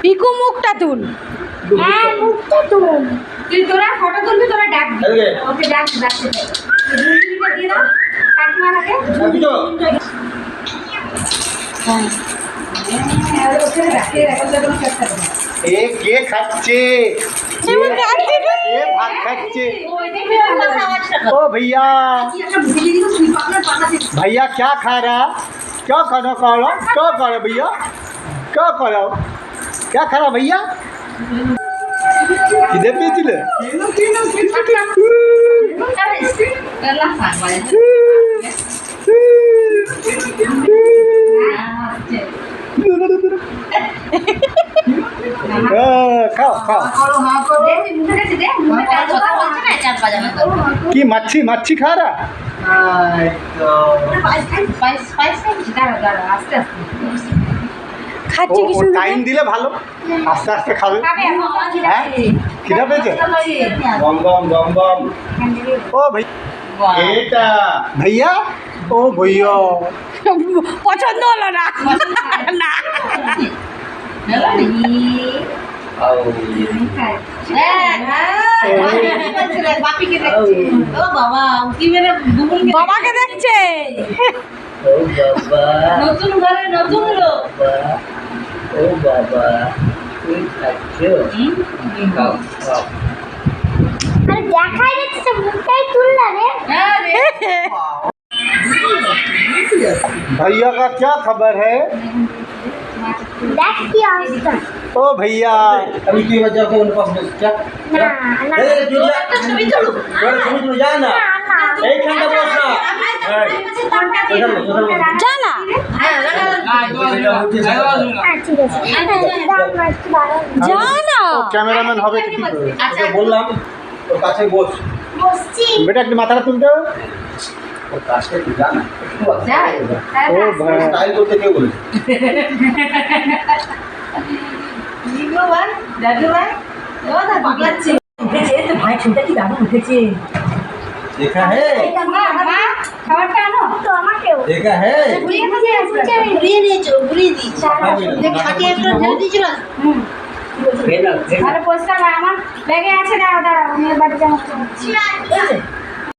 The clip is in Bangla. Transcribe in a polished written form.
পিকু মুখটা তুল। হ্যাঁ মুখটা তুল। তুই তোরা ফটো তুলবি, তোরা ডাকবি। ওকে ডাক ডাকতে দে। দুইটা দিয়ে দাও। কাকিমা লাগে। হ্যাঁ ওকে ডাকে রাখতে দাও চেষ্টা করো। এ কে খাচ্ছে? কে ভাত খাচ্ছে? ओ भैया भैया क्या खा रहा? क्या खाना खा रहा? क्या खा रहा भैया? क्या खा रहा? क्या खा रहा भैया? किधर पेचिले? খাও খাও কি মাছি মাছি খা রা খাচ্ছে কি শুনতে? টাইম দিলে ভালো, আস্তে আস্তে খাবে। হ্যাঁ খিদা পেয়েছে? গম গম গম গম। ও ভাইয়া এটা ভাইয়া, ও ভাইয়া পছন্দ হলো না। না বাবাকে দেখছে। নতুন ঘরে নতুন লোক। ও বাবা তুই খাচ্ছ? খাও খাও। আরে দেখাই যাচ্ছে মুখটাই তুললা রে। হ্যাঁ রে। भैया का क्या खबर है? देख की अवस्था। ओ भैया अभी की वजह से उनके पास बेच क्या? ना ना। ए जुलिया छवि चलो जा ना। एक घंटा बस ना। যা না। ঠিক আছে। যা না। ক্যামেরাম্যান হবে তো কি করবে? আচ্ছা বললাম ওর কাছে বস। বসছি। বেটা একটু মাথাটা তুলতে হবে। ওর কাছে তুই যা না। যাই। ও ভাই স্টাইল করতে কে বলেছে? জিগো ভাই, দাদু ভাই। ও দা পাগলাচ্ছে। উঠেছে তো ভাই ছুটে কি দাদু উঠেছে। देखा है? মা খাবারটা আনো তো আমাকেও। देखा है? ঘুরিয়ে দিয়েছে, ঘুরিয়ে দিয়েছো, ঘুরিয়ে দিয়েছো। দেখে খাটিয়ে একটা ঢেলে দিয়েছিল। হুম। আরে পয়সা আমার ব্যাগে আছে, দাঁড়াও দাঁড়াও আমি বাড়ি যাবো।